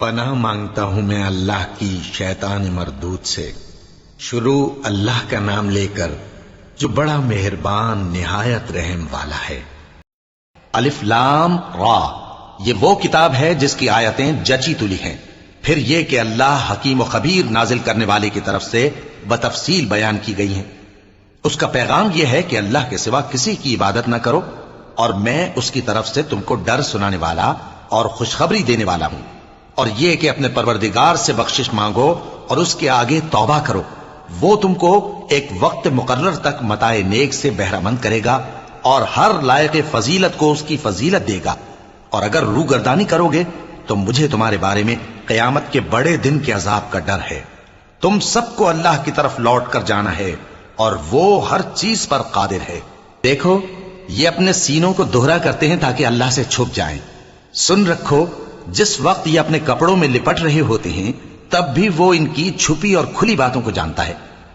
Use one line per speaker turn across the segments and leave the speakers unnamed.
پناہ مانگتا ہوں میں اللہ کی شیطان مردود سے۔ شروع اللہ کا نام لے کر جو بڑا مہربان نہایت رحم والا ہے۔ الف لام را، یہ وہ کتاب ہے جس کی آیتیں جچی تلی ہیں۔ پھر یہ کہ اللہ حکیم و خبیر نازل کرنے والے کی طرف سے بتفصیل بیان کی گئی ہیں۔ اس کا پیغام یہ ہے کہ اللہ کے سوا کسی کی عبادت نہ کرو، اور میں اس کی طرف سے تم کو ڈر سنانے والا اور خوشخبری دینے والا ہوں۔ اور یہ کہ اپنے پروردگار سے بخشش مانگو اور اس کے آگے توبہ کرو، وہ تم کو ایک وقت مقرر تک متاع نیک سے بہرہ مند کرے گا اور ہر لائق فضیلت کو اس کی فضیلت دے گا۔ اور اگر روگردانی کرو گے تو مجھے تمہارے بارے میں قیامت کے بڑے دن کے عذاب کا ڈر ہے۔ تم سب کو اللہ کی طرف لوٹ کر جانا ہے اور وہ ہر چیز پر قادر ہے۔ دیکھو، یہ اپنے سینوں کو دوہرا کرتے ہیں تاکہ اللہ سے چھپ جائیں۔ سن رکھو، جس وقت یہ اپنے کپڑوں میں لپٹ رہے ہوتے ہیں تب بھی وہ ان کی چھپی اور کھلی باتوں کو جانتا ہے۔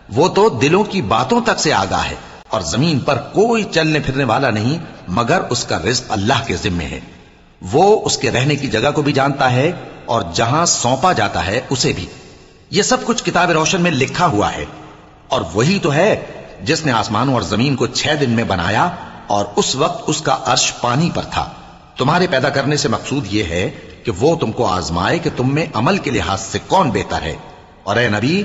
وہ تو دلوں کی باتوں تک سے آگاہ ہے، اور زمین پر کوئی چلنے پھرنے والا نہیں مگر اس کا رزق اللہ کے ذمے ہے۔ وہ اس کے رہنے کی جگہ کو بھی جانتا ہے اور جہاں سونپا جاتا ہے اسے بھی۔ یہ سب کچھ کتاب روشن میں لکھا ہوا ہے۔ اور وہی تو ہے جس نے آسمانوں اور زمین کو 6 دن میں بنایا، اور اس وقت اس کا عرش پانی پر تھا۔ تمہارے پیدا کرنے سے مقصود یہ ہے کہ وہ تم کو آزمائے کہ تم میں عمل کے لحاظ سے کون بہتر ہے۔ اور اے نبی،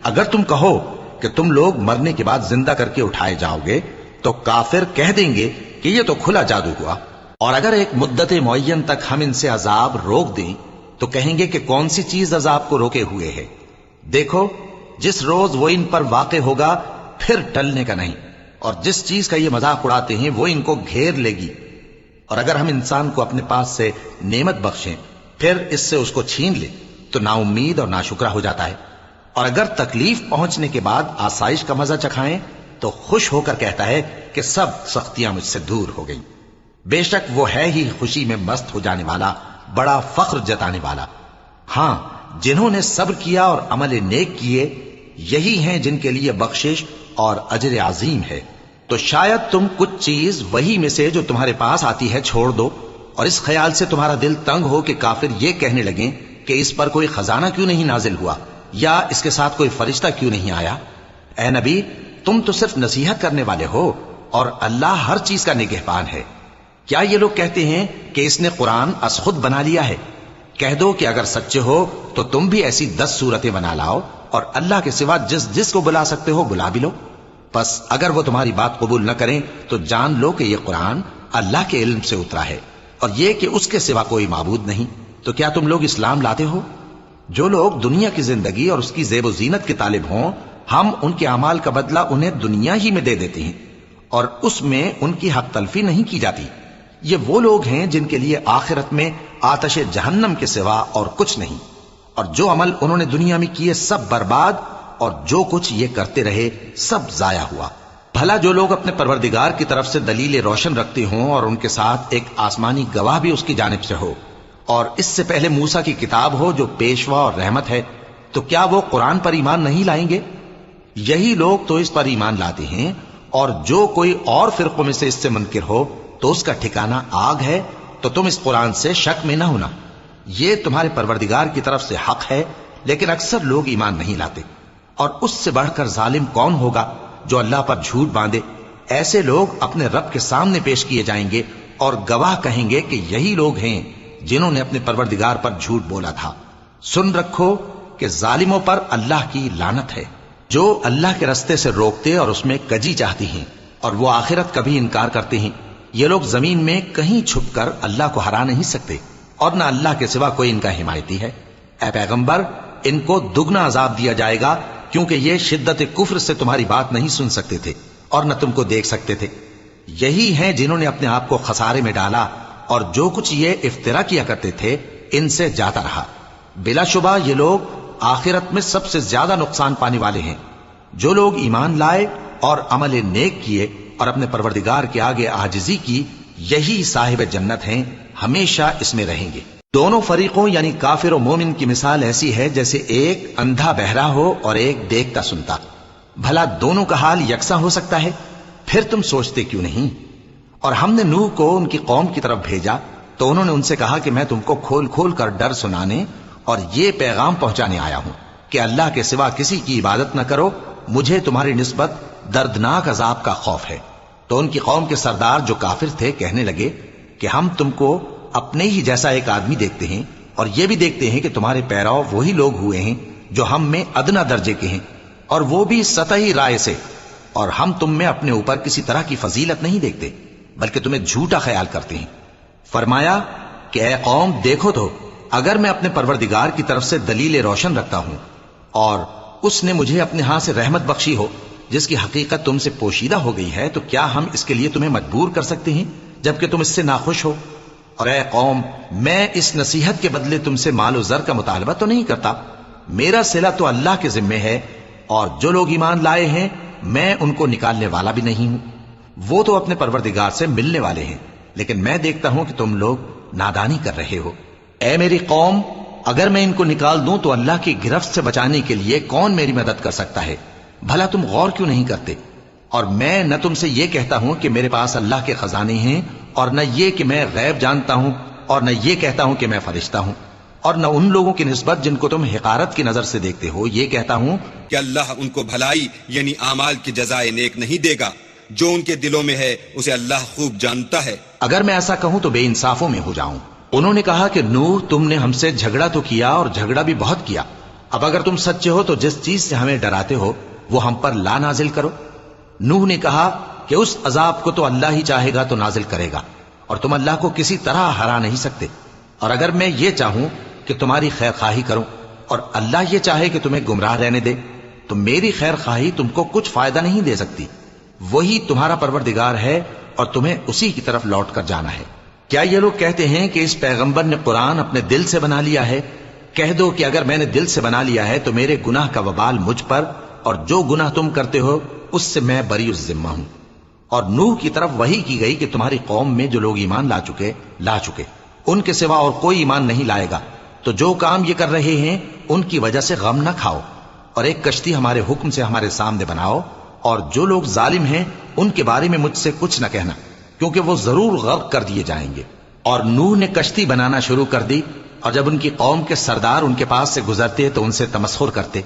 اگر تم کہو کہ تم لوگ مرنے کے بعد زندہ کر کے اٹھائے جاؤ گے تو کافر کہہ دیں گے کہ یہ تو کھلا جادو ہوا۔ اور اگر ایک مدت معین تک ہم ان سے عذاب روک دیں تو کہیں گے کہ کون سی چیز عذاب کو روکے ہوئے ہے۔ دیکھو، جس روز وہ ان پر واقع ہوگا پھر ٹلنے کا نہیں، اور جس چیز کا یہ مذاق اڑاتے ہیں وہ ان کو گھیر لے گی۔ اور اگر ہم انسان کو اپنے پاس سے نعمت بخشیں پھر اس سے اس کو چھین لے تو نا امید اور ناشکرا ہو جاتا ہے۔ اور اگر تکلیف پہنچنے کے بعد آسائش کا مزہ چکھائیں تو خوش ہو کر کہتا ہے کہ سب سختیاں مجھ سے دور ہو گئیں۔ بے شک وہ ہے ہی خوشی میں مست ہو جانے والا، بڑا فخر جتانے والا۔ ہاں، جنہوں نے صبر کیا اور عمل نیک کیے، یہی ہیں جن کے لیے بخشش اور اجر عظیم ہے۔ تو شاید تم کچھ چیز وہی میں سے جو تمہارے پاس آتی ہے چھوڑ دو، اور اس خیال سے تمہارا دل تنگ ہو کہ کافر یہ کہنے لگیں کہ اس پر کوئی خزانہ کیوں نہیں نازل ہوا، یا اس کے ساتھ کوئی فرشتہ کیوں نہیں آیا۔ اے نبی، تم تو صرف نصیحت کرنے والے ہو، اور اللہ ہر چیز کا نگہبان ہے۔ کیا یہ لوگ کہتے ہیں کہ اس نے قرآن از خود بنا لیا ہے؟ کہہ دو کہ اگر سچے ہو تو تم بھی ایسی 10 صورتیں بنا لاؤ، اور اللہ کے سوا جس جس کو بلا سکتے ہو بلا بھی لو۔ پس اگر وہ تمہاری بات قبول نہ کریں تو جان لو کہ یہ قرآن اللہ کے علم سے اترا ہے، اور یہ کہ اس کے سوا کوئی معبود نہیں۔ تو کیا تم لوگ اسلام لاتے ہو؟ جو لوگ دنیا کی زندگی اور اس کی زیب و زینت کے طالب ہوں، ہم ان کے اعمال کا بدلہ انہیں دنیا ہی میں دے دیتے ہیں، اور اس میں ان کی حق تلفی نہیں کی جاتی۔ یہ وہ لوگ ہیں جن کے لیے آخرت میں آتش جہنم کے سوا اور کچھ نہیں، اور جو عمل انہوں نے دنیا میں کیے سب برباد، اور جو کچھ یہ کرتے رہے سب ضائع ہوا۔ بھلا جو لوگ اپنے پروردگار کی طرف سے دلیل روشن رکھتے ہوں اور ان کے ساتھ ایک آسمانی گواہ بھی اس کی جانب سے ہو، اور اس سے پہلے موسیٰ کی کتاب ہو جو پیشوا اور رحمت ہے، تو کیا وہ قرآن پر ایمان نہیں لائیں گے؟ یہی لوگ تو اس پر ایمان لاتے ہیں، اور جو کوئی اور فرقوں میں سے اس سے منکر ہو تو اس کا ٹھکانہ آگ ہے۔ تو تم اس قرآن سے شک میں نہ ہونا، یہ تمہارے پروردگار کی طرف سے حق ہے، لیکن اکثر لوگ ایمان نہیں لاتے۔ اور اس سے بڑھ کر ظالم کون ہوگا جو اللہ پر جھوٹ باندھے؟ ایسے لوگ اپنے رب کے سامنے پیش کیے جائیں گے اور گواہ کہیں گے کہ یہی لوگ ہیں جنہوں نے اپنے پروردگار پر جھوٹ بولا تھا۔ سن رکھو کہ ظالموں پر اللہ کی لعنت ہے، جو اللہ کے رستے سے روکتے اور اس میں کجی چاہتی ہیں، اور وہ آخرت کا بھی انکار کرتے ہیں۔ یہ لوگ زمین میں کہیں چھپ کر اللہ کو ہرا نہیں سکتے، اور نہ اللہ کے سوا کوئی ان کا حمایتی ہے۔ اے پیغمبر، ان کو دگنا عذاب دیا جائے گا، کیونکہ یہ شدت کفر سے تمہاری بات نہیں سن سکتے تھے اور نہ تم کو دیکھ سکتے تھے۔ یہی ہیں جنہوں نے اپنے آپ کو خسارے میں ڈالا، اور جو کچھ یہ افترا کیا کرتے تھے ان سے جاتا رہا۔ بلا شبہ یہ لوگ آخرت میں سب سے زیادہ نقصان پانے والے ہیں۔ جو لوگ ایمان لائے اور عمل نیک کیے اور اپنے پروردگار کے آگے عاجزی کی، یہی صاحب جنت ہیں، ہمیشہ اس میں رہیں گے۔ دونوں فریقوں یعنی کافر و مومن کی مثال ایسی ہے جیسے ایک اندھا بہرا ہو اور ایک دیکھتا سنتا۔ بھلا دونوں کا حال یکساں ہو سکتا ہے؟ پھر تم سوچتے کیوں نہیں؟ اور ہم نے نوح کو ان کی قوم کی طرف بھیجا تو انہوں نے ان سے کہا کہ میں تم کو کھول کھول کر ڈر سنانے اور یہ پیغام پہنچانے آیا ہوں کہ اللہ کے سوا کسی کی عبادت نہ کرو، مجھے تمہاری نسبت دردناک عذاب کا خوف ہے۔ تو ان کی قوم کے سردار جو کافر تھے کہنے لگے کہ ہم تم کو اپنے ہی جیسا ایک آدمی دیکھتے ہیں، اور یہ بھی دیکھتے ہیں کہ تمہارے پیرو وہی لوگ ہوئے ہیں جو ہم میں ادنا درجے کے ہیں، اور وہ بھی سطحی رائے سے، اور ہم تم میں اپنے اوپر کسی طرح کی فضیلت نہیں دیکھتے بلکہ تمہیں جھوٹا خیال کرتے ہیں۔ فرمایا کہ اے قوم دیکھو تو، اگر میں اپنے پروردگار کی طرف سے دلیل روشن رکھتا ہوں اور اس نے مجھے اپنے ہاں سے رحمت بخشی ہو جس کی حقیقت تم سے پوشیدہ ہو گئی ہے، تو کیا ہم اس کے لیے تمہیں مجبور کر سکتے ہیں جبکہ تم اس سے ناخوش ہو؟ اور اے قوم، میں اس نصیحت کے بدلے تم سے مال و زر کا مطالبہ تو نہیں کرتا، میرا صلہ تو اللہ کے ذمے ہے، اور جو لوگ ایمان لائے ہیں میں ان کو نکالنے والا بھی نہیں ہوں، وہ تو اپنے پروردگار سے ملنے والے ہیں، لیکن میں دیکھتا ہوں کہ تم لوگ نادانی کر رہے ہو۔ اے میری قوم، اگر میں ان کو نکال دوں تو اللہ کی گرفت سے بچانے کے لیے کون میری مدد کر سکتا ہے؟ بھلا تم غور کیوں نہیں کرتے؟ اور میں نہ تم سے یہ کہتا ہوں کہ میرے پاس اللہ کے خزانے ہیں، اور نہ یہ کہ میں غیب جانتا ہوں، اور نہ یہ کہتا ہوں کہ میں فرشتہ ہوں، اور نہ ان لوگوں کی نسبت جن کو تم حقارت کی نظر سے دیکھتے ہو یہ کہتا ہوں
کہ اللہ ان کو بھلائی یعنی اعمال کی جزائے نیک نہیں دے گا، جو ان کے دلوں میں ہے اسے اللہ خوب جانتا ہے۔
اگر میں ایسا کہوں تو بے انصافوں میں ہو جاؤں۔ انہوں نے کہا کہ نوح، تم نے ہم سے جھگڑا تو کیا اور جھگڑا بھی بہت کیا، اب اگر تم سچے ہو تو جس چیز سے ہمیں ڈراتے ہو وہ ہم پر لا نازل کرو۔ نوح نے کہا کہ اس عذاب کو تو اللہ ہی چاہے گا تو نازل کرے گا، اور تم اللہ کو کسی طرح ہرا نہیں سکتے، اور اگر میں یہ چاہوں کہ تمہاری خیر خواہی کروں اور اللہ یہ چاہے کہ تمہیں گمراہ رہنے دے تو میری خیر خواہی تم کو کچھ فائدہ نہیں دے سکتی، وہی تمہارا پروردگار ہے اور تمہیں اسی کی طرف لوٹ کر جانا ہے۔ کیا یہ لوگ کہتے ہیں کہ اس پیغمبر نے قرآن اپنے دل سے بنا لیا ہے؟ کہہ دو کہ اگر میں نے دل سے بنا لیا ہے تو میرے گناہ کا وبال مجھ پر، اور جو گناہ تم کرتے ہو اس سے میں بری الذمہ ہوں۔ اور نوح کی طرف وحی کی گئی کہ تمہاری قوم میں جو لوگ ایمان لا چکے ان کے سوا اور کوئی ایمان نہیں لائے گا، تو جو کام یہ کر رہے ہیں ان کی وجہ سے غم نہ کھاؤ، اور ایک کشتی ہمارے حکم سے ہمارے سامنے بناؤ، اور جو لوگ ظالم ہیں ان کے بارے میں مجھ سے کچھ نہ کہنا، کیونکہ وہ ضرور غرق کر دیے جائیں گے۔ اور نوح نے کشتی بنانا شروع کر دی، اور جب ان کی قوم کے سردار ان کے پاس سے گزرتے تو ان سے تمسخر کرتے۔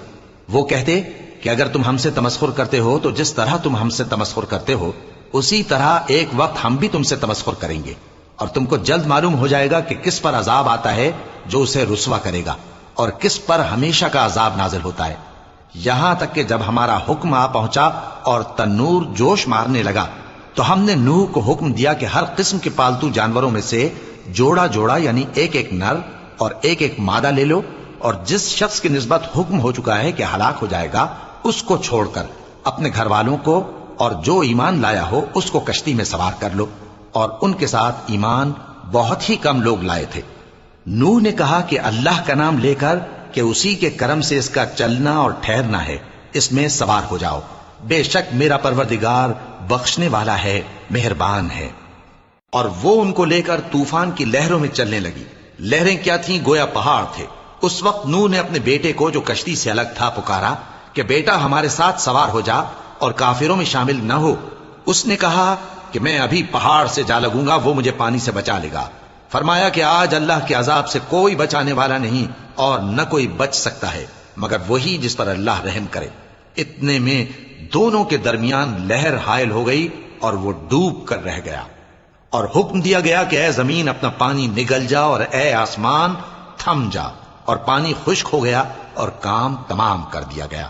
وہ کہتے کہ اگر تم ہم سے تمسخر کرتے ہو تو جس طرح تم ہم سے تمسخر کرتے ہو اسی طرح ایک وقت ہم بھی تم سے تمسخر کریں گے، اور تم کو جلد معلوم ہو جائے گا کہ کس پر عذاب آتا ہے جو اسے رسوا کرے گا، اور کس پر ہمیشہ کا عذاب نازل ہوتا ہے۔ یہاں تک کہ جب ہمارا حکم آ پہنچا اور تنور جوش مارنے لگا تو ہم نے نوح کو حکم دیا کہ ہر قسم کے پالتو جانوروں میں سے جوڑا جوڑا یعنی ایک ایک نر اور ایک ایک مادہ لے لو، اور جس شخص کی نسبت حکم ہو چکا ہے کہ ہلاک ہو جائے گا اس کو چھوڑ کر اپنے گھر والوں کو اور جو ایمان لایا ہو اس کو کشتی میں سوار کر لو، اور ان کے ساتھ ایمان بہت ہی کم لوگ لائے تھے۔ نوح نے کہا کہ اللہ کا نام لے کر کہ اسی کے کرم سے اس کا چلنا اور ٹھہرنا ہے، اس میں سوار ہو جاؤ، بے شک میرا پروردگار بخشنے والا ہے، مہربان ہے۔ اور وہ ان کو لے کر طوفان کی لہروں میں چلنے لگی۔ لہریں کیا تھیں؟ گویا پہاڑ تھے۔ اس وقت نوح نے اپنے بیٹے کو جو کشتی سے الگ تھا پکارا کہ بیٹا ہمارے ساتھ سوار ہو جا اور کافروں میں شامل نہ ہو۔ اس نے کہا کہ میں ابھی پہاڑ سے جا لگوں گا، وہ مجھے پانی سے بچا لے گا۔ فرمایا کہ آج اللہ کے عذاب سے کوئی بچانے والا نہیں اور نہ کوئی بچ سکتا ہے مگر وہی جس پر اللہ رحم کرے۔ اتنے میں دونوں کے درمیان لہر حائل ہو گئی اور وہ ڈوب کر رہ گیا، اور حکم دیا گیا کہ اے زمین اپنا پانی نگل جا، اور اے آسمان تھم جا، اور پانی خشک ہو گیا اور کام تمام کر دیا گیا،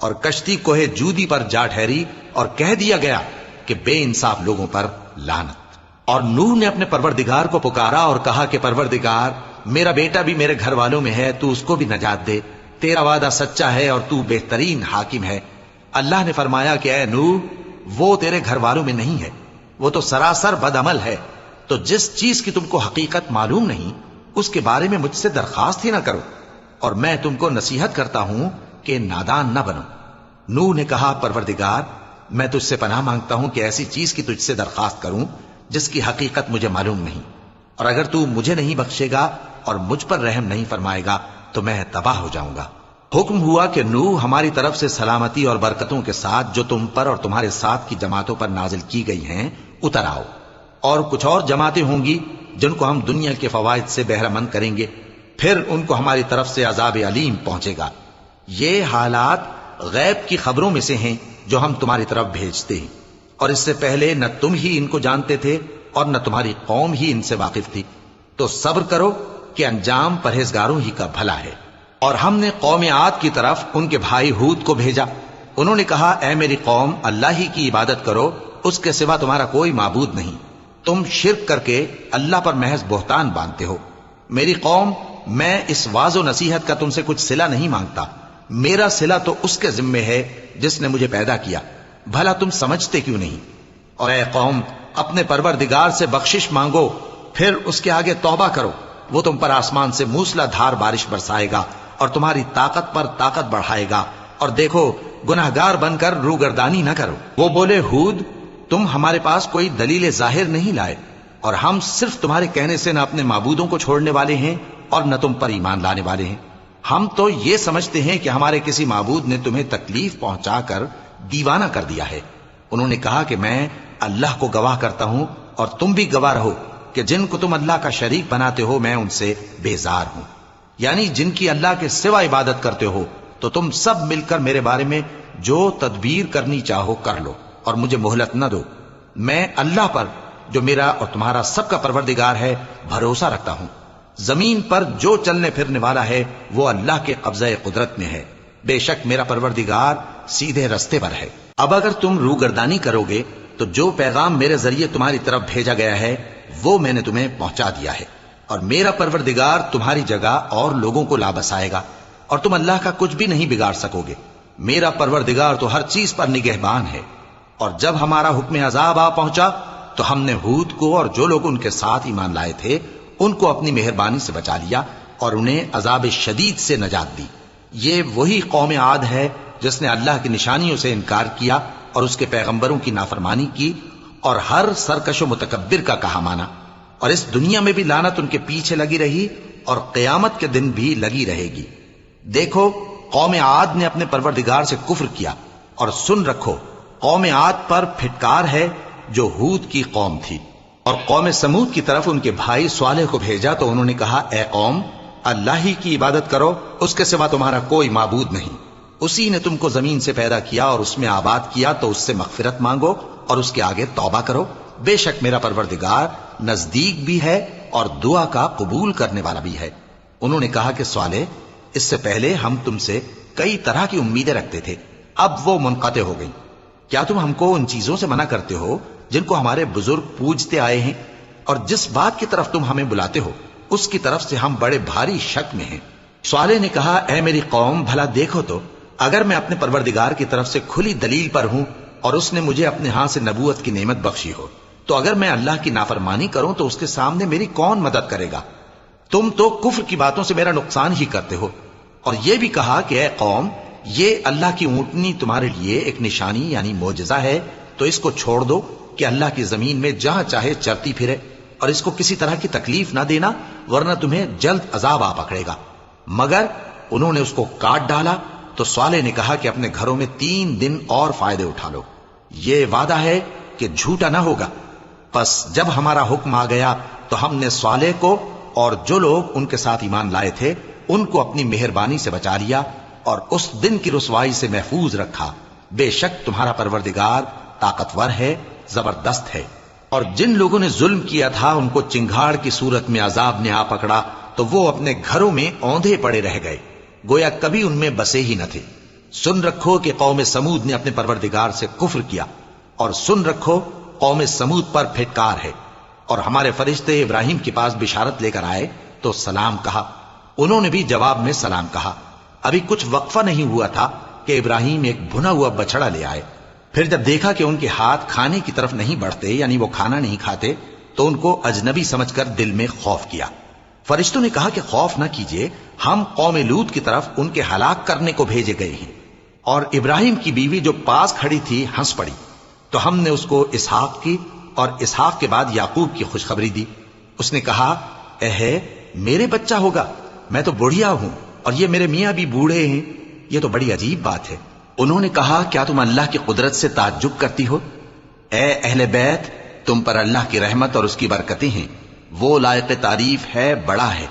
اور کشتی کوہ جودی پر جا ٹھہری، اور کہہ دیا گیا کہ بے انصاف لوگوں پر لعنت۔ اور نوح نے اپنے پروردگار کو پکارا اور کہا کہ پروردگار، میرا بیٹا بھی میرے گھر والوں میں ہے، تو اس کو بھی نجات دے، تیرا وعدہ سچا ہے اور تو بہترین حاکم ہے۔ اللہ نے فرمایا کہ اے نوح، وہ تیرے گھر والوں میں نہیں ہے، وہ تو سراسر بد عمل ہے، تو جس چیز کی تم کو حقیقت معلوم نہیں اس کے بارے میں مجھ سے درخواست ہی نہ کرو، اور میں تم کو نصیحت کرتا ہوں کہ نادان نہ بنو۔ نوح نے کہا پروردگار، میں تجھ سے پناہ مانگتا ہوں کہ ایسی چیز کی تجھ سے درخواست کروں جس کی حقیقت مجھے معلوم نہیں، اور اگر تو مجھے نہیں بخشے گا اور مجھ پر رحم نہیں فرمائے گا تو میں تباہ ہو جاؤں گا۔ حکم ہوا کہ نوح ہماری طرف سے سلامتی اور برکتوں کے ساتھ جو تم پر اور تمہارے ساتھ کی جماعتوں پر نازل کی گئی ہیں اتر آؤ، اور کچھ اور جماعتیں ہوں گی جن کو ہم دنیا کے فوائد سے بہرہ مند کریں گے، پھر ان کو ہماری طرف سے عذاب علیم پہنچے گا۔ یہ حالات غیب کی خبروں میں سے ہیں جو ہم تمہاری طرف بھیجتے ہیں، اور اس سے پہلے نہ تم ہی ان کو جانتے تھے اور نہ تمہاری قوم ہی ان سے واقف تھی، تو صبر کرو کہ انجام پرہیزگاروں ہی کا بھلا ہے۔ اور ہم نے قوم عاد کی طرف ان کے بھائی ہود کو بھیجا۔ انہوں نے کہا، اے میری قوم، اللہ ہی کی عبادت کرو، اس کے سوا تمہارا کوئی معبود نہیں۔ تم شرک کر کے اللہ پر محض بہتان باندھتے ہو۔ میری قوم، میں اس واعظ و نصیحت کا تم سے کچھ صلہ نہیں مانگتا، میرا صلہ تو اس کے ذمے ہے جس نے مجھے پیدا کیا، بھلا تم سمجھتے کیوں نہیں؟ اور اے قوم، اپنے پروردگار سے بخشش مانگو، پھر اس کے آگے توبہ کرو، وہ تم پر آسمان سے موسلا دھار بارش برسائے گا اور تمہاری طاقت پر طاقت بڑھائے گا، اور دیکھو گناہگار بن کر روگردانی نہ کرو۔ وہ بولے، ہود، تم ہمارے پاس کوئی دلیل ظاہر نہیں لائے، اور ہم صرف تمہارے کہنے سے نہ اپنے معبودوں کو چھوڑنے والے ہیں اور نہ تم پر ایمان لانے والے ہیں۔ ہم تو یہ سمجھتے ہیں کہ ہمارے کسی معبود نے تمہیں تکلیف پہنچا کر دیوانہ کر دیا ہے۔ انہوں نے کہا کہ میں اللہ کو گواہ کرتا ہوں اور تم بھی گواہ رہو کہ جن کو تم اللہ کا شریک بناتے ہو میں ان سے بیزار ہوں، یعنی جن کی اللہ کے سوا عبادت کرتے ہو، تو تم سب مل کر میرے بارے میں جو تدبیر کرنی چاہو کر لو اور مجھے مہلت نہ دو۔ میں اللہ پر، جو میرا اور تمہارا سب کا پروردگار ہے، بھروسہ رکھتا ہوں۔ زمین پر جو چلنے پھرنے والا ہے وہ اللہ کے قبضہ قدرت میں ہے، بے شک میرا پروردگار سیدھے رستے پر ہے۔ اب اگر تم روگردانی کرو گے تو جو پیغام میرے ذریعے تمہاری طرف بھیجا گیا ہے وہ میں نے تمہیں پہنچا دیا ہے، اور میرا پروردگار تمہاری جگہ اور لوگوں کو لا بسائے گا، اور تم اللہ کا کچھ بھی نہیں بگاڑ سکو گے۔ میرا پروردگار تو ہر چیز پر نگہبان ہے۔ اور جب ہمارا حکم عذاب آ پہنچا تو ہم نے ہود کو اور جو لوگ ان کے ساتھ ایمان لائے تھے ان کو اپنی مہربانی سے بچا لیا اور انہیں عذاب شدید سے نجات دی۔ یہ وہی قوم عاد ہے جس نے اللہ کی نشانیوں سے انکار کیا اور اس کے پیغمبروں کی نافرمانی کی اور ہر سرکش و متکبر کا کہا مانا، اور اس دنیا میں بھی لعنت ان کے پیچھے لگی رہی اور قیامت کے دن بھی لگی رہے گی۔ دیکھو، قوم عاد نے اپنے پروردگار سے کفر کیا، اور سن رکھو، قوم عاد پر پھٹکار ہے جو ہود کی قوم تھی۔ اور قوم سمود کی طرف ان کے بھائی صالح کو بھیجا تو انہوں نے کہا، اے قوم، اللہ ہی کی عبادت کرو، اس کے سوا تمہارا کوئی معبود نہیں۔ اسی نے تم کو زمین سے پیدا کیا اور اس میں آباد کیا، تو اس سے مغفرت مانگو اور اس کے آگے توبہ کرو، بے شک میرا پروردگار نزدیک بھی ہے اور دعا کا قبول کرنے والا بھی ہے۔ انہوں نے کہا کہ صالح، اس سے پہلے ہم تم سے کئی طرح کی امیدیں رکھتے تھے، اب وہ منقطع ہو گئیں۔ کیا تم ہم کو ان چیزوں سے منع کرتے ہو جن کو ہمارے بزرگ پوجتے آئے ہیں؟ اور جس بات کی طرف تم ہمیں بلاتے ہو اس کی طرف سے ہم بڑے بھاری شک میں ہیں۔ صالح نے کہا، اے میری قوم، بھلا دیکھو تو، اگر میں اپنے پروردگار کی طرف سے کھلی دلیل پر ہوں اور اس نے مجھے اپنے ہاں سے نبوت کی نعمت بخشی ہو، تو اگر میں اللہ کی نافرمانی کروں تو اس کے سامنے میری کون مدد کرے گا؟ تم تو کفر کی باتوں سے میرا نقصان ہی کرتے ہو۔ اور یہ بھی کہا کہ اے قوم، یہ اللہ کی اونٹنی تمہارے لیے ایک نشانی یعنی معجزہ ہے، تو اس کو چھوڑ دو کہ اللہ کی زمین میں جہاں چاہے چرتی پھرے، اور اس کو کسی طرح کی تکلیف نہ دینا، ورنہ تمہیں جلد عذاب آ پکڑے گا۔ مگر انہوں نے اس کو کاٹ ڈالا تو صالح نے کہا کہ اپنے گھروں میں 3 دن اور فائدے اٹھا لو، یہ وعدہ ہے کہ جھوٹا نہ ہوگا۔ پس جب ہمارا حکم آ گیا تو ہم نے صالح کو اور جو لوگ ان کے ساتھ ایمان لائے تھے ان کو اپنی مہربانی سے بچا لیا اور اس دن کی رسوائی سے محفوظ رکھا۔ بے شک تمہارا پروردگار طاقتور ہے، زبردست ہے۔ اور جن لوگوں نے ظلم کیا تھا ان کو چنگھاڑ کی صورت میں عذاب نے آ پکڑا تو وہ اپنے گھروں میں اوندھے پڑے رہ گئے، گویا کبھی ان میں بسے ہی نہ تھے۔ سن رکھو کہ قوم سمود نے اپنے پروردگار سے کفر کیا، اور سن رکھو قوم سمود پر پھٹکار ہے۔ اور ہمارے فرشتے ابراہیم کے پاس بشارت لے کر آئے تو سلام کہا، انہوں نے بھی جواب میں سلام کہا۔ ابھی کچھ وقفہ نہیں ہوا تھا کہ ابراہیم ایک بھنا ہوا بچڑا لے آئے۔ پھر جب دیکھا کہ ان کے ہاتھ کھانے کی طرف نہیں بڑھتے، یعنی وہ کھانا نہیں کھاتے، تو ان کو اجنبی سمجھ کر دل میں خوف کیا۔ فرشتوں نے کہا کہ خوف نہ کیجیے، ہم قوم لوط کی طرف ان کے ہلاک کرنے کو بھیجے گئے ہیں۔ اور ابراہیم کی بیوی جو پاس کھڑی تھی ہنس پڑی، تو ہم نے اس کو اسحاق کی اور اسحاق کے بعد یعقوب کی خوشخبری دی۔ اس نے کہا، اے میرے بچہ ہوگا، میں تو بوڑھیا ہوں اور یہ میرے میاں بھی بوڑھے ہیں، یہ تو بڑی عجیب بات ہے۔ انہوں نے کہا، کیا تم اللہ کی قدرت سے تعجب کرتی ہو؟ اے اہل بیت، تم پر اللہ کی رحمت اور اس کی برکتیں ہیں، وہ لائق تعریف ہے، بڑا ہے۔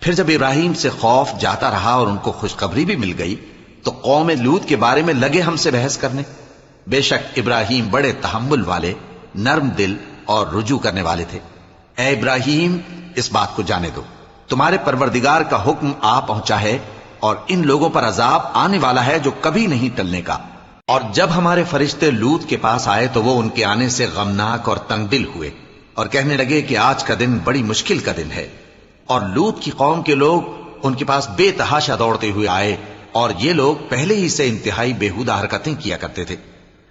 پھر جب ابراہیم سے خوف جاتا رہا اور ان کو خوشخبری بھی مل گئی تو قوم لوط کے بارے میں لگے ہم سے بحث کرنے۔ بے شک ابراہیم بڑے تحمل والے، نرم دل اور رجوع کرنے والے تھے۔ اے ابراہیم، اس بات کو جانے دو، تمہارے پروردگار کا حکم آ پہنچا ہے اور ان لوگوں پر عذاب آنے والا ہے جو کبھی نہیں ٹلنے کا۔ اور جب ہمارے فرشتے لوط کے پاس آئے تو وہ ان کے آنے سے غمناک اور تنگ دل ہوئے اور کہنے لگے کہ آج کا دن بڑی مشکل کا دن ہے۔ اور لوط کی قوم کے لوگ ان کے پاس بے تحاشا دوڑتے ہوئے آئے اور یہ لوگ پہلے ہی سے انتہائی بےہودہ حرکتیں کیا کرتے تھے۔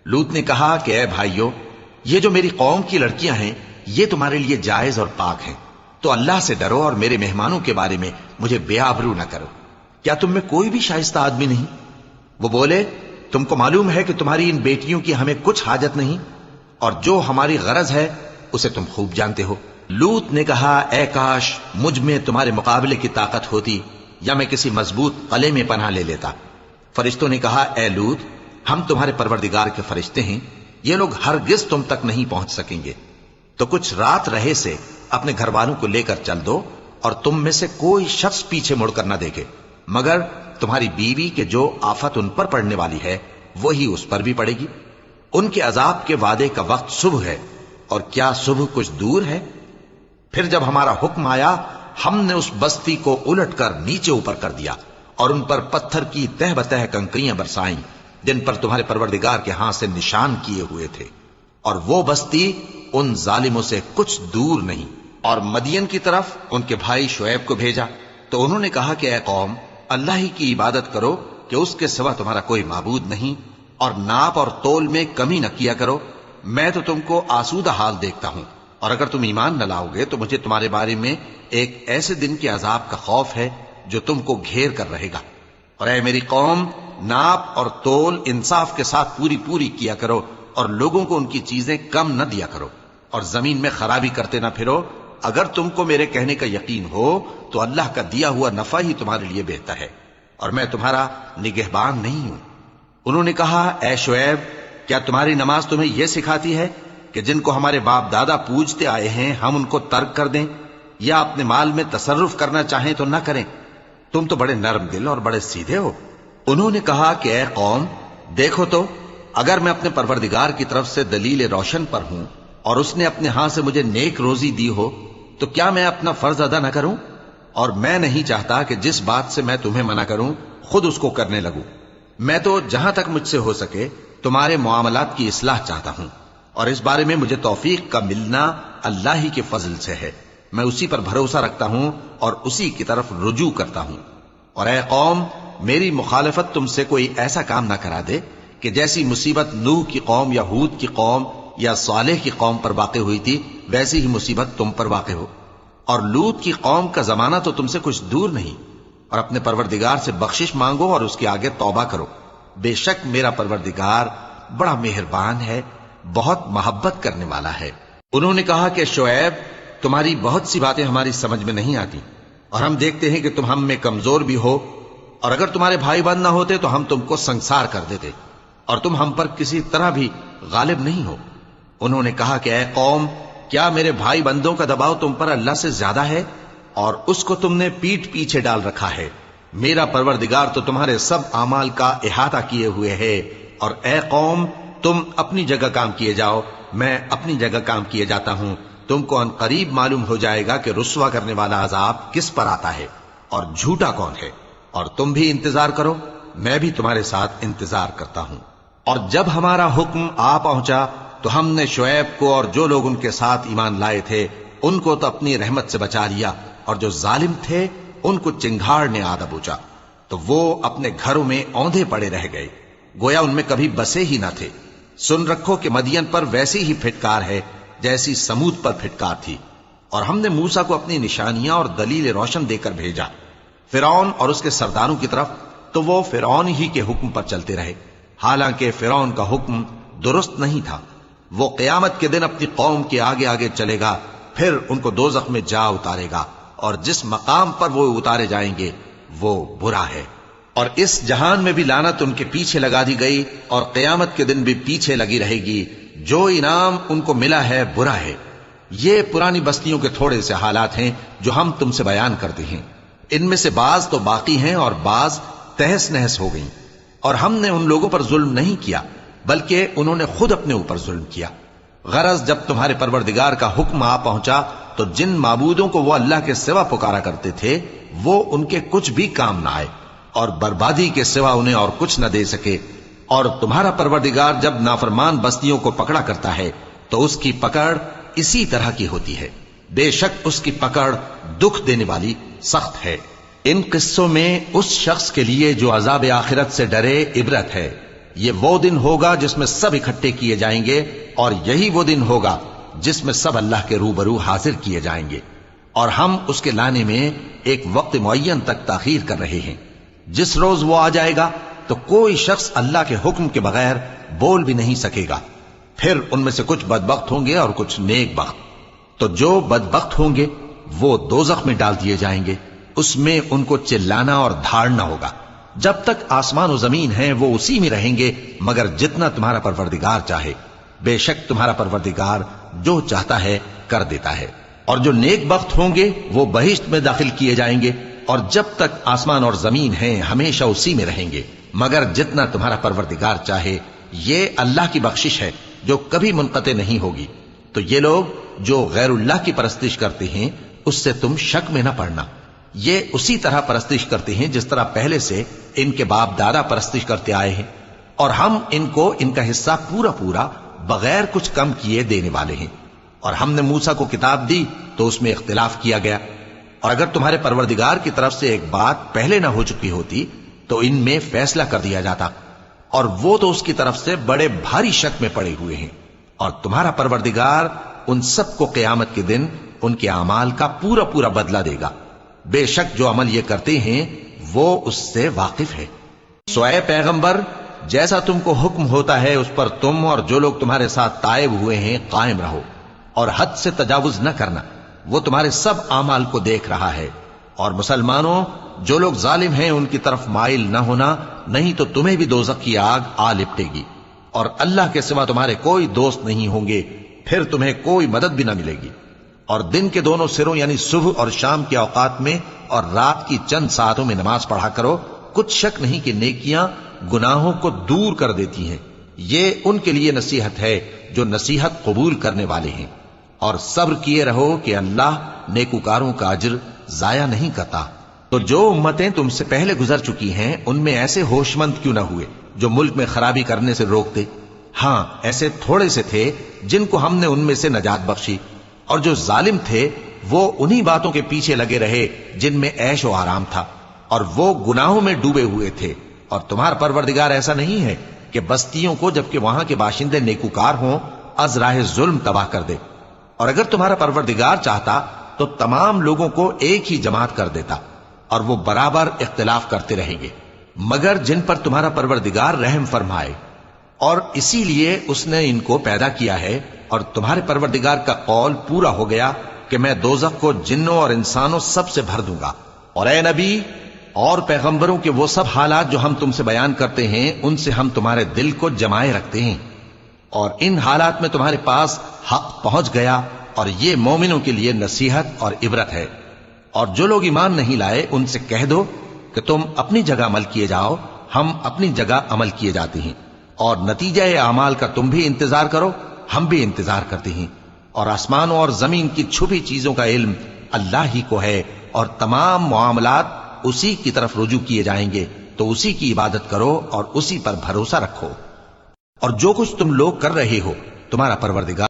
لوط نے کہا کہ اے بھائیو، یہ جو میری قوم کی لڑکیاں ہیں یہ تمہارے لیے جائز اور پاک ہیں، تو اللہ سے ڈرو اور میرے مہمانوں کے بارے میں مجھے بے آبرو نہ کرو۔ کیا تم میں کوئی بھی شائستہ آدمی نہیں؟ وہ بولے، تم کو معلوم ہے کہ تمہاری ان بیٹیوں کی ہمیں کچھ حاجت نہیں، اور جو ہماری غرض ہے اسے تم خوب جانتے ہو۔ لوط نے کہا، اے کاش مجھ میں تمہارے مقابلے کی طاقت ہوتی یا میں کسی مضبوط قلعے میں پناہ لے لیتا۔ فرشتوں نے کہا، اے لوط، ہم تمہارے پروردگار کے فرشتے ہیں، یہ لوگ ہرگز تم تک نہیں پہنچ سکیں گے، تو کچھ رات رہے سے اپنے گھر والوں کو لے کر چل دو، اور تم میں سے کوئی شخص پیچھے مڑ کر نہ دیکھے مگر تمہاری بیوی کے جو آفت ان پر پڑنے والی ہے وہی اس پر بھی پڑے گی۔ ان کے عذاب کے وعدے کا وقت صبح ہے، اور کیا صبح کچھ دور ہے؟ پھر جب ہمارا حکم آیا ہم نے اس بستی کو الٹ کر نیچے اوپر کر دیا اور ان پر پتھر کی تہ بتہ کنکریاں برسائیں جن پر تمہارے پروردگار کے ہاں سے نشان کیے ہوئے تھے، اور وہ بستی ان ظالموں سے کچھ دور نہیں۔ اور مدین کی طرف ان کے بھائی شعیب کو بھیجا تو انہوں نے کہا کہ اے قوم، اللہ ہی کی عبادت کرو کہ اس کے سوا تمہارا کوئی معبود نہیں، اور ناپ اور تول میں کمی نہ کیا کرو، میں تو تم کو آسودہ حال دیکھتا ہوں، اور اگر تم ایمان نہ لاؤ گے تو مجھے تمہارے بارے میں ایک ایسے دن کے عذاب کا خوف ہے جو تم کو گھیر کر رہے گا۔ اور اے میری قوم، ناپ اور تول انصاف کے ساتھ پوری پوری کیا کرو، اور لوگوں کو ان کی چیزیں کم نہ دیا کرو، اور زمین میں خرابی کرتے نہ پھرو۔ اگر تم کو میرے کہنے کا یقین ہو تو اللہ کا دیا ہوا نفع ہی تمہارے لیے بہتر ہے، اور میں تمہارا نگہبان نہیں ہوں۔ انہوں نے کہا، اے شعیب، کیا تمہاری نماز تمہیں یہ سکھاتی ہے کہ جن کو ہمارے باپ دادا پوجتے آئے ہیں ہم ان کو ترک کر دیں، یا اپنے مال میں تصرف کرنا چاہیں تو نہ کریں؟ تم تو بڑے نرم دل اور بڑے سیدھے ہو۔ انہوں نے کہا کہ اے قوم، دیکھو تو، اگر میں اپنے پروردگار کی طرف سے دلیل روشن پر ہوں اور اس نے اپنے ہاں سے مجھے نیک روزی دی ہو تو کیا میں اپنا فرض ادا نہ کروں؟ اور میں نہیں چاہتا کہ جس بات سے میں تمہیں منع کروں خود اس کو کرنے لگوں۔ میں تو جہاں تک مجھ سے ہو سکے تمہارے معاملات کی اصلاح چاہتا ہوں، اور اس بارے میں مجھے توفیق کا ملنا اللہ ہی کے فضل سے ہے۔ میں اسی پر بھروسہ رکھتا ہوں اور اسی کی طرف رجوع کرتا ہوں۔ اور اے قوم، میری مخالفت تم سے کوئی ایسا کام نہ کرا دے کہ جیسی مصیبت نوح کی قوم یا ہود کی قوم یا صالح کی قوم پر واقع ہوئی تھی ویسی ہی مصیبت تم پر واقع ہو۔ اور لوط کی قوم کا زمانہ تو تم سے کچھ دور نہیں، اور اپنے پروردگار سے بخشش مانگو اور اس کے آگے توبہ کرو، بے شک میرا پروردگار بڑا مہربان ہے، بہت محبت کرنے والا ہے۔ انہوں نے کہا کہ شعیب، تمہاری بہت سی باتیں ہماری سمجھ میں نہیں آتی، اور ہم دیکھتے ہیں کہ تم ہم میں کمزور بھی ہو، اور اگر تمہارے بھائی بند نہ ہوتے تو ہم تم کو سنسار کر دیتے، اور تم ہم پر کسی طرح بھی غالب نہیں ہو۔ انہوں نے کہا کہ اے قوم، کیا میرے بھائی بندوں کا دباؤ تم پر اللہ سے زیادہ ہے، اور اس کو تم نے پیٹھ پیچھے ڈال رکھا ہے؟ میرا پروردگار تو تمہارے سب اعمال کا احاطہ کیے ہوئے ہے۔ اور اے قوم، تم اپنی جگہ کام کیے جاؤ، میں اپنی جگہ کام کیے جاتا ہوں۔ تم کو ان قریب معلوم ہو جائے گا کہ رسوا کرنے والا عذاب کس پر آتا ہے اور جھوٹا کون ہے، اور تم بھی انتظار کرو، میں بھی تمہارے ساتھ انتظار کرتا ہوں۔ اور جب ہمارا حکم آ پہنچا تو ہم نے شعیب کو اور جو لوگ ان کے ساتھ ایمان لائے تھے ان کو تو اپنی رحمت سے بچا لیا، اور جو ظالم تھے ان کو چنگھاڑ نے آ دبوچا، تو وہ اپنے گھروں میں اوندھے پڑے رہ گئے، گویا ان میں کبھی بسے ہی نہ تھے۔ سن رکھو کہ مدین پر ویسی ہی پھٹکار ہے جیسی سمود پر پھٹکار تھی، اور ہم نے موسیٰ کو اپنی نشانیاں اور دلیل روشن دے کر بھیجا فرعون اور اس کے سرداروں کی طرف، تو وہ فرعون ہی کے حکم پر چلتے رہے، حالانکہ فرعون کا حکم درست نہیں تھا۔ وہ قیامت کے دن اپنی قوم کے آگے آگے چلے گا، پھر ان کو دوزخ میں جا اتارے گا، اور جس مقام پر وہ اتارے جائیں گے وہ برا ہے۔ اور اس جہان میں بھی لعنت ان کے پیچھے لگا دی گئی، اور قیامت کے دن بھی پیچھے لگی رہے گی۔ جو انعام ان کو ملا ہے برا ہے۔ یہ پرانی بستیوں کے تھوڑے سے حالات ہیں جو ہم تم سے بیان کرتے ہیں۔ ان میں سے بعض تو باقی ہیں اور بعض تہس نہس ہو گئیں، اور ہم نے ان لوگوں پر ظلم نہیں کیا بلکہ انہوں نے خود اپنے اوپر ظلم کیا۔ غرض جب تمہارے پروردگار کا حکم آ پہنچا تو جن معبودوں کو وہ اللہ کے سوا پکارا کرتے تھے وہ ان کے کچھ بھی کام نہ آئے، اور بربادی کے سوا انہیں اور کچھ نہ دے سکے۔ اور تمہارا پروردگار جب نافرمان بستیوں کو پکڑا کرتا ہے تو اس کی پکڑ اسی طرح کی ہوتی ہے، بے شک اس کی پکڑ دکھ دینے والی سخت ہے۔ ان قصوں میں اس شخص کے لیے جو عذاب آخرت سے ڈرے عبرت ہے۔ یہ وہ دن ہوگا جس میں سب اکٹھے کیے جائیں گے، اور یہی وہ دن ہوگا جس میں سب اللہ کے روبرو حاضر کیے جائیں گے، اور ہم اس کے لانے میں ایک وقت معین تک تاخیر کر رہے ہیں۔ جس روز وہ آ جائے گا تو کوئی شخص اللہ کے حکم کے بغیر بول بھی نہیں سکے گا۔ پھر ان میں سے کچھ بدبخت ہوں گے اور کچھ نیک بخت۔ تو جو بدبخت ہوں گے وہ دوزخ میں ڈال دیے جائیں گے، اس میں ان کو چلانا اور دھاڑنا ہوگا۔ جب تک آسمان و زمین ہیں وہ اسی میں رہیں گے مگر جتنا تمہارا پروردگار چاہے، بے شک تمہارا پروردگار جو چاہتا ہے کر دیتا ہے۔ اور جو نیک بخت ہوں گے وہ بہشت میں داخل کیے جائیں گے، اور جب تک آسمان اور زمین ہیں ہمیشہ اسی میں رہیں گے مگر جتنا تمہارا پروردگار چاہے۔ یہ اللہ کی بخشش ہے جو کبھی منقطع نہیں ہوگی۔ تو یہ لوگ جو غیر اللہ کی پرستش کرتے ہیں اس سے تم شک میں نہ پڑنا، یہ اسی طرح پرستش کرتے ہیں جس طرح پہلے سے ان کے باپ دادا پرستش کرتے آئے ہیں، اور ہم ان کو ان کا حصہ پورا پورا بغیر کچھ کم کیے دینے والے ہیں۔ اور ہم نے موسیٰ کو کتاب دی تو اس میں اختلاف کیا گیا، اور اگر تمہارے پروردگار کی طرف سے ایک بات پہلے نہ ہو چکی ہوتی تو ان میں فیصلہ کر دیا جاتا، اور وہ تو اس کی طرف سے بڑے بھاری شک میں پڑے ہوئے ہیں۔ اور تمہارا پروردگار ان سب کو قیامت کے دن ان کے اعمال کا پورا پورا بدلہ دے گا، بے شک جو عمل یہ کرتے ہیں وہ اس سے واقف ہے۔ سو اے پیغمبر، جیسا تم کو حکم ہوتا ہے اس پر تم اور جو لوگ تمہارے ساتھ تائب ہوئے ہیں قائم رہو، اور حد سے تجاوز نہ کرنا، وہ تمہارے سب اعمال کو دیکھ رہا ہے۔ اور مسلمانوں، جو لوگ ظالم ہیں ان کی طرف مائل نہ ہونا، نہیں تو تمہیں بھی دوزخ کی آگ آ لپٹے گی، اور اللہ کے سوا تمہارے کوئی دوست نہیں ہوں گے، پھر تمہیں کوئی مدد بھی نہ ملے گی۔ اور دن کے دونوں سروں یعنی صبح اور شام کے اوقات میں اور رات کی چند ساعتوں میں نماز پڑھا کرو، کچھ شک نہیں کہ نیکیاں گناہوں کو دور کر دیتی ہیں۔ یہ ان کے لیے نصیحت ہے جو نصیحت قبول کرنے والے ہیں۔ اور صبر کیے رہو کہ اللہ نیکوکاروں کا اجر ضائع نہیں کرتا۔ تو جو امتیں تم سے پہلے گزر چکی ہیں ان میں ایسے ہوش مند کیوں نہ ہوئے جو ملک میں خرابی کرنے سے روکتے؟ ہاں، ایسے تھوڑے سے تھے جن کو ہم نے ان میں سے نجات بخشی، اور جو ظالم تھے وہ انہی باتوں کے پیچھے لگے رہے جن میں عیش و آرام تھا، اور وہ گناہوں میں ڈوبے ہوئے تھے۔ اور تمہارا پروردگار ایسا نہیں ہے کہ بستیوں کو جبکہ وہاں کے باشندے نیکوکار ہوں از راہ ظلم تباہ کر دے، اور اگر تمہارا پروردگار چاہتا تو تمام لوگوں کو ایک ہی جماعت کر دیتا، اور وہ برابر اختلاف کرتے رہیں گے مگر جن پر تمہارا پروردگار رحم فرمائے، اور اسی لیے اس نے ان کو پیدا کیا ہے۔ اور تمہارے پروردگار کا قول پورا ہو گیا کہ میں دوزخ کو جنوں اور انسانوں سب سے بھر دوں گا۔ اور اے نبی اور پیغمبروں کے وہ سب حالات جو ہم تم سے بیان کرتے ہیں ان سے ہم تمہارے دل کو جمائے رکھتے ہیں، اور ان حالات میں تمہارے پاس حق پہنچ گیا، اور یہ مومنوں کے لیے نصیحت اور عبرت ہے۔ اور جو لوگ ایمان نہیں لائے ان سے کہہ دو کہ تم اپنی جگہ عمل کیے جاؤ، ہم اپنی جگہ عمل کیے جاتے ہیں، اور نتیجہ اعمال کا تم بھی انتظار کرو، ہم بھی انتظار کرتے ہیں۔ اور آسمانوں اور زمین کی چھپی چیزوں کا علم اللہ ہی کو ہے، اور تمام معاملات اسی کی طرف رجوع کیے جائیں گے، تو اسی کی عبادت کرو اور اسی پر بھروسہ رکھو۔ اور جو کچھ تم لوگ کر رہے ہو تمہارا پروردگار